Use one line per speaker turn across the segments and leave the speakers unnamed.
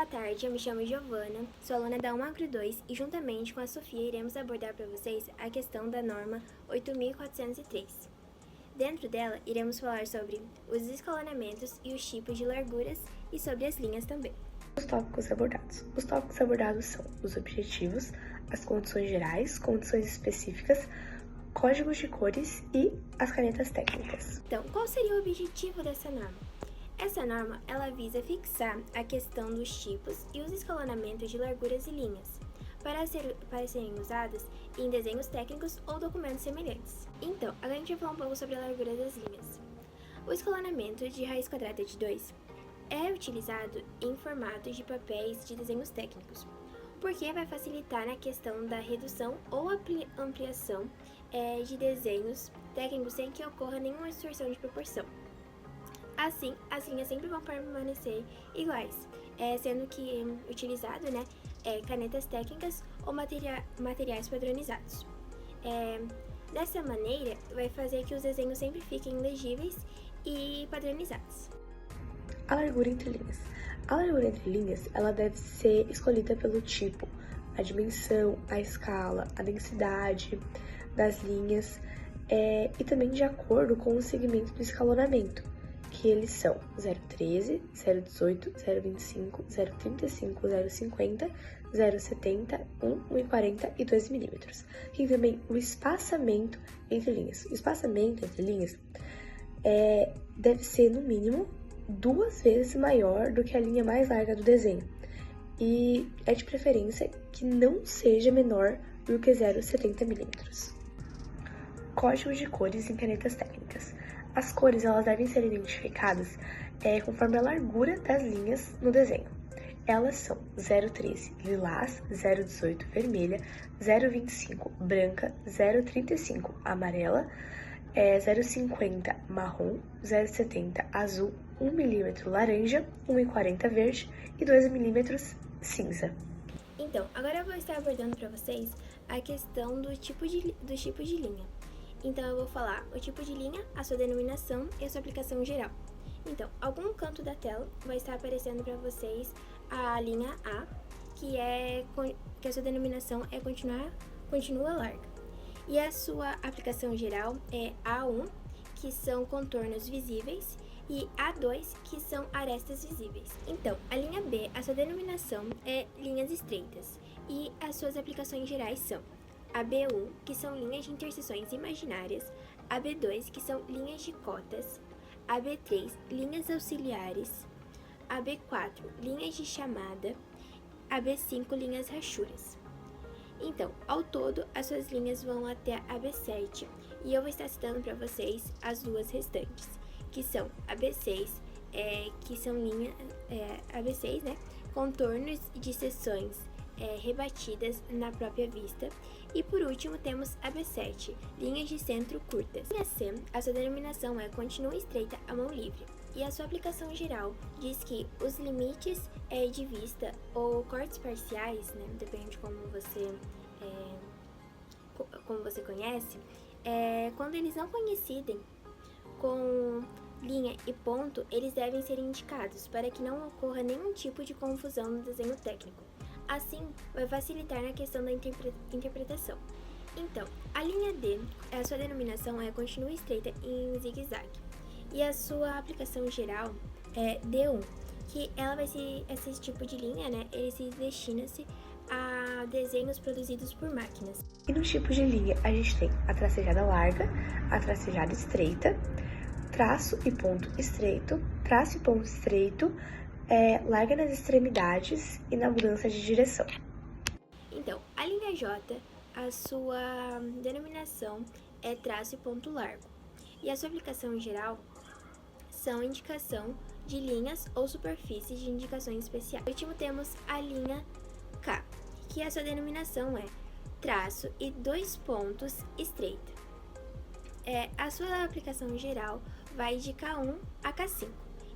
boa tarde, eu me chamo Giovana, sou aluna da 1 Agro 2 e juntamente com a Sofia iremos abordar para vocês a questão da norma 8.403. Dentro dela, iremos falar sobre os escalonamentos e os tipos de larguras e sobre as linhas também.
Os tópicos abordados. Os tópicos abordados são os objetivos, as condições gerais, condições específicas, códigos de cores e as canetas técnicas.
Então, qual seria o objetivo dessa norma? Essa norma, ela visa fixar a questão dos tipos e os escalonamentos de larguras e linhas, para serem usadas em desenhos técnicos ou documentos semelhantes. Então, agora a gente vai falar um pouco sobre a largura das linhas. O escalonamento de raiz quadrada de 2 é utilizado em formatos de papéis de desenhos técnicos, porque vai facilitar na questão da redução ou ampliação de desenhos técnicos sem que ocorra nenhuma distorção de proporção. Assim, as linhas sempre vão permanecer iguais, sendo que utilizado canetas técnicas ou materiais padronizados. Dessa maneira, vai fazer que os desenhos sempre fiquem legíveis e padronizados.
A largura entre linhas. A largura entre linhas, ela deve ser escolhida pelo tipo, a dimensão, a escala, a densidade das linhas e também de acordo com o segmento do escalonamento, que eles são 0,13, 0,18, 0,25, 0,35, 0,50, 0,70, 1,40 e 2 milímetros. Tem também o espaçamento entre linhas. O espaçamento entre linhas deve ser, no mínimo, 2 vezes maior do que a linha mais larga do desenho. E é de preferência que não seja menor do que 0,70 milímetros. Códigos de cores em canetas técnicas. As cores elas devem ser identificadas conforme a largura das linhas no desenho. Elas são 0,13 lilás, 0,18 vermelha, 0,25 branca, 0,35 amarela, 0,50 marrom, 0,70 azul, 1 milímetro laranja, 1,40 verde e 2 milímetros cinza.
Então, agora eu vou estar abordando para vocês a questão dos tipos de linha. Então, eu vou falar o tipo de linha, a sua denominação e a sua aplicação geral. Então, algum canto da tela vai estar aparecendo para vocês a linha A, que a sua denominação é continua larga. E a sua aplicação geral é A1, que são contornos visíveis, e A2, que são arestas visíveis. Então, a linha B, a sua denominação é linhas estreitas, e as suas aplicações gerais são a B1, que são linhas de interseções imaginárias, a B2, que são linhas de cotas, a B3, linhas auxiliares, a B4, linhas de chamada, a B5, linhas rachuras. Então, ao todo, as suas linhas vão até a B7, e eu vou estar citando para vocês as duas restantes, que são a B6, que são a B6, contornos de seções rebatidas na própria vista. E por último temos a B7, linhas de centro curtas. Linha C, a sua denominação é continua estreita a mão livre. E a sua aplicação geral diz que os limites de vista ou cortes parciais, depende de como você conhece, quando eles não coincidem com linha e ponto, eles devem ser indicados para que não ocorra nenhum tipo de confusão no desenho técnico. Assim, vai facilitar na questão da interpretação. Então, a linha D, a sua denominação continua estreita em zigue-zague. E a sua aplicação geral é D1, que ela vai ser esse tipo de linha, ele se destina-se a desenhos produzidos por máquinas.
E nos tipos de linha, a gente tem a tracejada larga, a tracejada estreita, traço e ponto estreito, traço e ponto estreito, larga nas extremidades e na mudança de direção.
Então, a linha J, a sua denominação é traço e ponto largo. E a sua aplicação geral são indicação de linhas ou superfícies de indicações especiais. Por último, temos a linha K, que a sua denominação é traço e 2 pontos estreita. A sua aplicação geral vai de K1 a K5,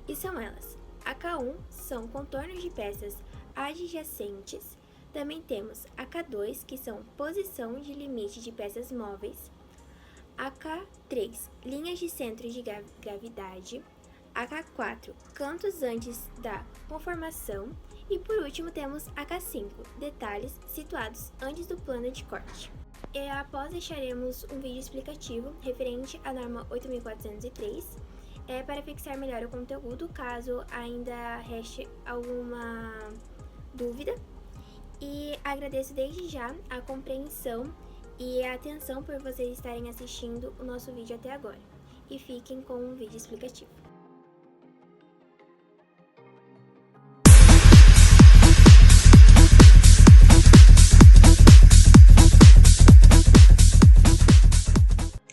e são elas. A K1 são contornos de peças adjacentes. Também temos a K2, que são posição de limite de peças móveis. A K3, linhas de centro de gravidade. A K4, cantos antes da conformação. E por último temos a K5, detalhes situados antes do plano de corte. E após deixaremos um vídeo explicativo referente à norma 8.403, para fixar melhor o conteúdo, caso ainda reste alguma dúvida. E agradeço desde já a compreensão e a atenção por vocês estarem assistindo o nosso vídeo até agora. E fiquem com um vídeo explicativo.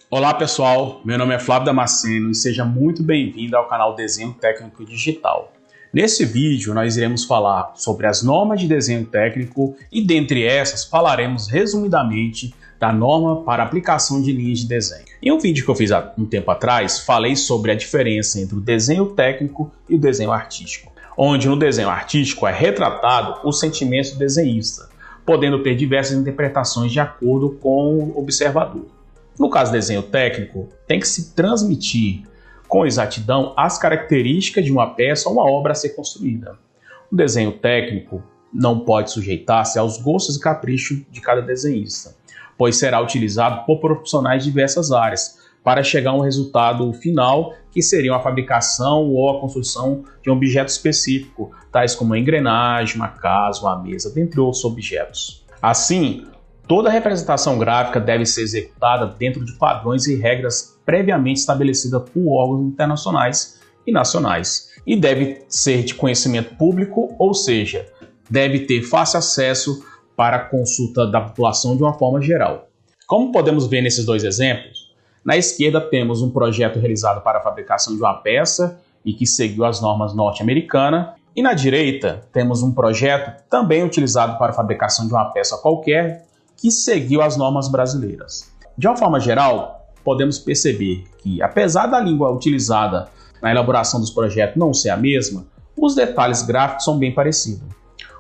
Olá pessoal, meu nome é Flávio Damasceno e seja muito bem-vindo ao canal Desenho Técnico Digital. Nesse vídeo nós iremos falar sobre as normas de desenho técnico e dentre essas falaremos resumidamente da norma para aplicação de linhas de desenho. Em um vídeo que eu fiz há um tempo atrás, falei sobre a diferença entre o desenho técnico e o desenho artístico, onde no desenho artístico é retratado os sentimentos do desenhista, podendo ter diversas interpretações de acordo com o observador. No caso do desenho técnico, tem que se transmitir com exatidão as características de uma peça ou uma obra a ser construída. O desenho técnico não pode sujeitar-se aos gostos e caprichos de cada desenhista, pois será utilizado por profissionais de diversas áreas para chegar a um resultado final que seria a fabricação ou a construção de um objeto específico, tais como uma engrenagem, uma casa, uma mesa, dentre outros objetos. Assim, toda representação gráfica deve ser executada dentro de padrões e regras previamente estabelecidas por órgãos internacionais e nacionais e deve ser de conhecimento público, ou seja, deve ter fácil acesso para a consulta da população de uma forma geral. Como podemos ver nesses dois exemplos, na esquerda temos um projeto realizado para a fabricação de uma peça e que seguiu as normas norte-americanas, e na direita temos um projeto também utilizado para a fabricação de uma peça qualquer que seguiu as normas brasileiras. De uma forma geral, podemos perceber que, apesar da língua utilizada na elaboração dos projetos não ser a mesma, os detalhes gráficos são bem parecidos.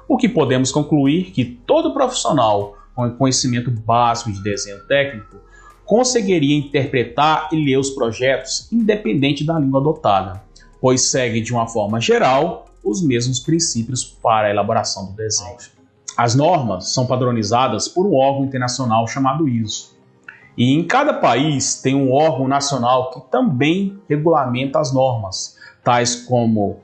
O que podemos concluir que todo profissional com conhecimento básico de desenho técnico conseguiria interpretar e ler os projetos independente da língua adotada, pois segue de uma forma geral os mesmos princípios para a elaboração do desenho. As normas são padronizadas por um órgão internacional chamado ISO. E em cada país tem um órgão nacional que também regulamenta as normas, tais como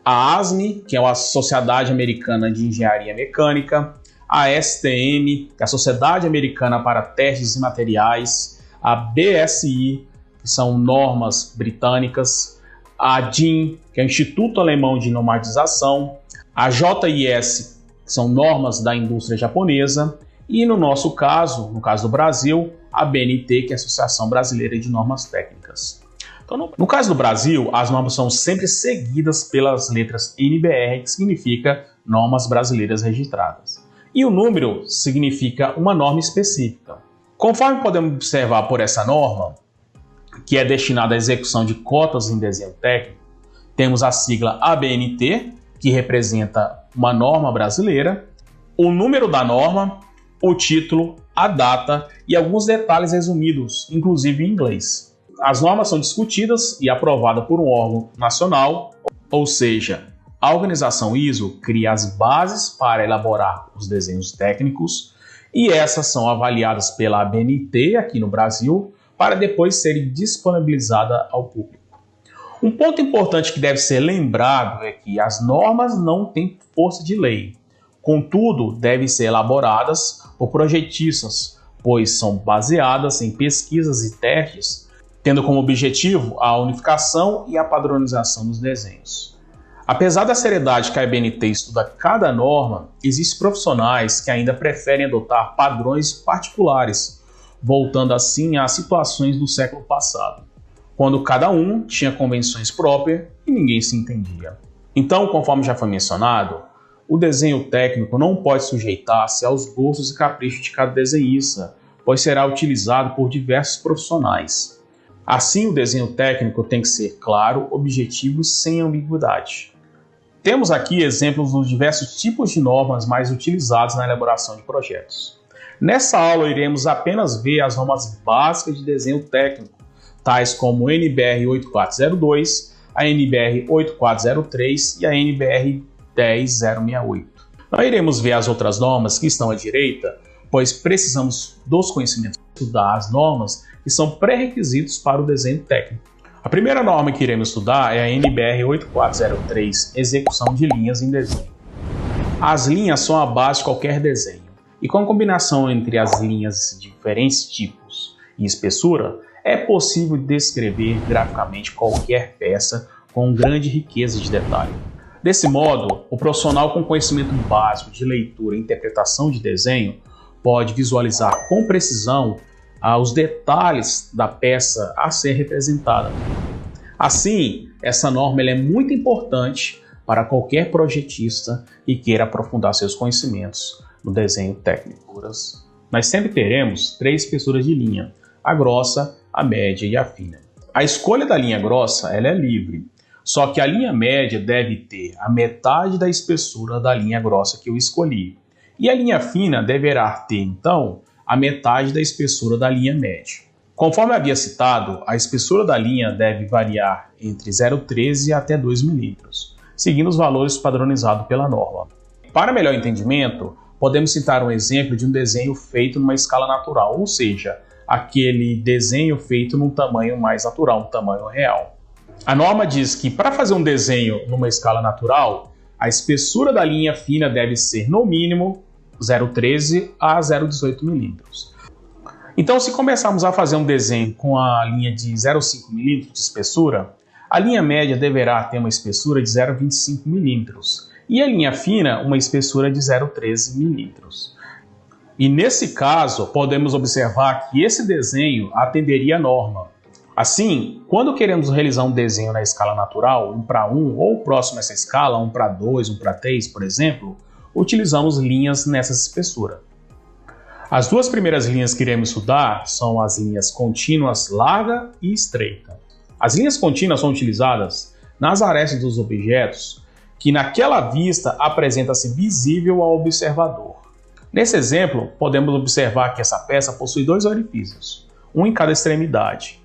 a ASME, que é a Sociedade Americana de Engenharia Mecânica, a STM, que é a Sociedade Americana para Testes e Materiais, a BSI, que são normas britânicas, a DIN, que é o Instituto Alemão de Normatização, a JIS, que são normas da indústria japonesa, e no nosso caso, no caso do Brasil, a BNT, que é a Associação Brasileira de Normas Técnicas. Então, no caso do Brasil, as normas são sempre seguidas pelas letras NBR, que significa Normas Brasileiras Registradas. E o número significa uma norma específica. Conforme podemos observar por essa norma, que é destinada à execução de cotas em desenho técnico, temos a sigla ABNT, que representa uma norma brasileira, o número da norma, o título, a data e alguns detalhes resumidos, inclusive em inglês. As normas são discutidas e aprovadas por um órgão nacional, ou seja, a organização ISO cria as bases para elaborar os desenhos técnicos e essas são avaliadas pela ABNT aqui no Brasil para depois serem disponibilizadas ao público. Um ponto importante que deve ser lembrado é que as normas não têm força de lei, contudo, devem ser elaboradas por projetistas, pois são baseadas em pesquisas e testes, tendo como objetivo a unificação e a padronização dos desenhos. Apesar da seriedade que a ABNT estuda cada norma, existem profissionais que ainda preferem adotar padrões particulares, voltando assim às situações do século passado, quando cada um tinha convenções próprias e ninguém se entendia. Então, conforme já foi mencionado, o desenho técnico não pode sujeitar-se aos gostos e caprichos de cada desenhista, pois será utilizado por diversos profissionais. Assim, o desenho técnico tem que ser claro, objetivo e sem ambiguidade. Temos aqui exemplos dos diversos tipos de normas mais utilizados na elaboração de projetos. Nessa aula iremos apenas ver as normas básicas de desenho técnico, tais como a NBR 8402, a NBR 8403 e a NBR 10068. Não iremos ver as outras normas que estão à direita, pois precisamos dos conhecimentos para estudar as normas que são pré-requisitos para o desenho técnico. A primeira norma que iremos estudar é a NBR 8403, execução de linhas em desenho. As linhas são a base de qualquer desenho, e com a combinação entre as linhas de diferentes tipos e espessura, é possível descrever graficamente qualquer peça com grande riqueza de detalhe. Desse modo, o profissional com conhecimento básico de leitura e interpretação de desenho pode visualizar com precisão os detalhes da peça a ser representada. Assim, essa norma é muito importante para qualquer projetista que queira aprofundar seus conhecimentos no desenho técnico. Nós sempre teremos 3 espessuras de linha, a grossa, a média e a fina. A escolha da linha grossa ela é livre, só que a linha média deve ter a metade da espessura da linha grossa que eu escolhi. E a linha fina deverá ter, então, a metade da espessura da linha média. Conforme havia citado, a espessura da linha deve variar entre 0,13 até 2 mm, seguindo os valores padronizados pela norma. Para melhor entendimento, podemos citar um exemplo de um desenho feito numa escala natural, ou seja, aquele desenho feito num tamanho mais natural, um tamanho real. A norma diz que para fazer um desenho numa escala natural, a espessura da linha fina deve ser no mínimo 0,13 a 0,18 mm. Então, se começarmos a fazer um desenho com a linha de 0,5 mm de espessura, a linha média deverá ter uma espessura de 0,25 mm e a linha fina uma espessura de 0,13 mm. E nesse caso, podemos observar que esse desenho atenderia à norma. Assim, quando queremos realizar um desenho na escala natural, 1:1, ou próximo a essa escala, 1:2, 1:3, por exemplo, utilizamos linhas nessa espessura. As 2 primeiras linhas que iremos estudar são as linhas contínuas larga e estreita. As linhas contínuas são utilizadas nas arestas dos objetos que naquela vista apresenta-se visível ao observador. Nesse exemplo, podemos observar que essa peça possui 2 orifícios, um em cada extremidade.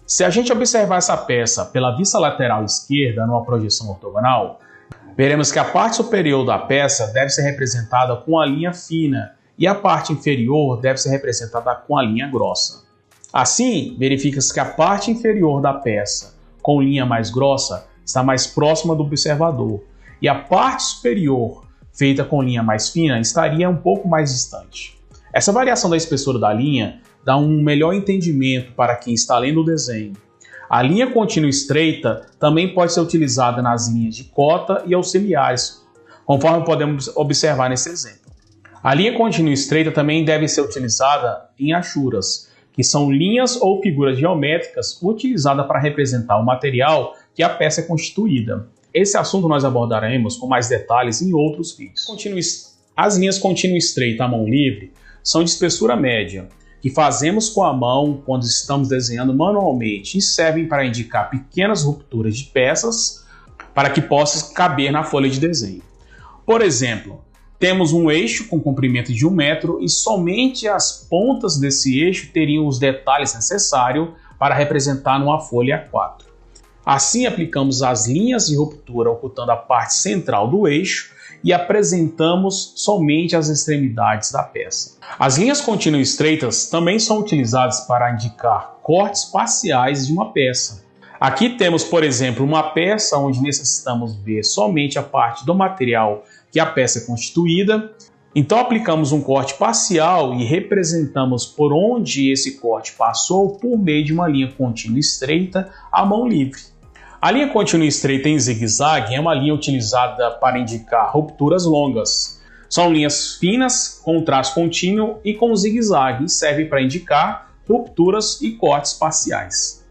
Se a gente observar essa peça pela vista lateral esquerda numa projeção ortogonal, veremos que a parte superior da peça deve ser representada com a linha fina e a parte inferior deve ser representada com a linha grossa. Assim, verifica-se que a parte inferior da peça com linha mais grossa está mais próxima do observador e a parte superior, feita com linha mais fina, estaria um pouco mais distante. Essa variação da espessura da linha dá um melhor entendimento para quem está lendo o desenho. A linha contínua estreita também pode ser utilizada nas linhas de cota e auxiliares, conforme podemos observar nesse exemplo. A linha contínua estreita também deve ser utilizada em achuras, que são linhas ou figuras geométricas utilizadas para representar o material que a peça é constituída. Esse assunto nós abordaremos com mais detalhes em outros vídeos. As linhas contínua estreita à mão livre são de espessura média, que fazemos com a mão quando estamos desenhando manualmente e servem para indicar pequenas rupturas de peças para que possam caber na folha de desenho. Por exemplo, temos um eixo com comprimento de 1 metro e somente as pontas desse eixo teriam os detalhes necessários para representar numa folha A4. Assim, aplicamos as linhas de ruptura ocultando a parte central do eixo e apresentamos somente as extremidades da peça. As linhas contínuas estreitas também são utilizadas para indicar cortes parciais de uma peça. Aqui temos, por exemplo, uma peça onde necessitamos ver somente a parte do material que a peça é constituída. Então aplicamos um corte parcial e representamos por onde esse corte passou por meio de uma linha contínua estreita à mão livre. A linha contínua estreita em zigue-zague é uma linha utilizada para indicar rupturas longas. São linhas finas, com traço contínuo e com zigue-zague e servem para indicar rupturas e cortes parciais.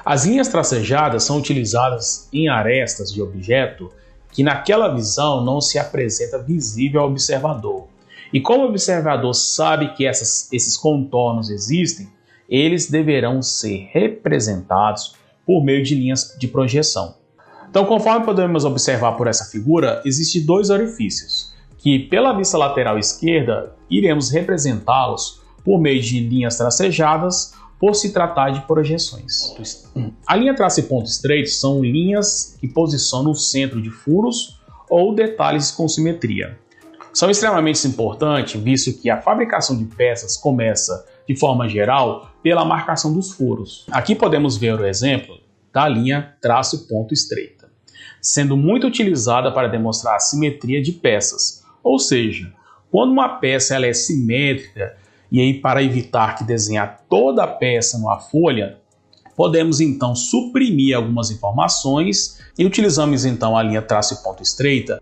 As linhas tracejadas são utilizadas em arestas de objeto que naquela visão não se apresenta visível ao observador. E como o observador sabe que esses contornos existem, eles deverão ser representados por meio de linhas de projeção. Então, conforme podemos observar por essa figura, existem 2 orifícios, que pela vista lateral esquerda iremos representá-los por meio de linhas tracejadas, por se tratar de projeções. A linha traço e ponto estreito são linhas que posicionam o centro de furos ou detalhes com simetria. São extremamente importantes, visto que a fabricação de peças começa, de forma geral, pela marcação dos furos. Aqui podemos ver o exemplo da linha traço e ponto estreita, sendo muito utilizada para demonstrar a simetria de peças, ou seja, quando uma peça ela é simétrica, e aí para evitar que desenhar toda a peça numa folha, podemos então suprimir algumas informações e utilizamos então a linha traço e ponto estreita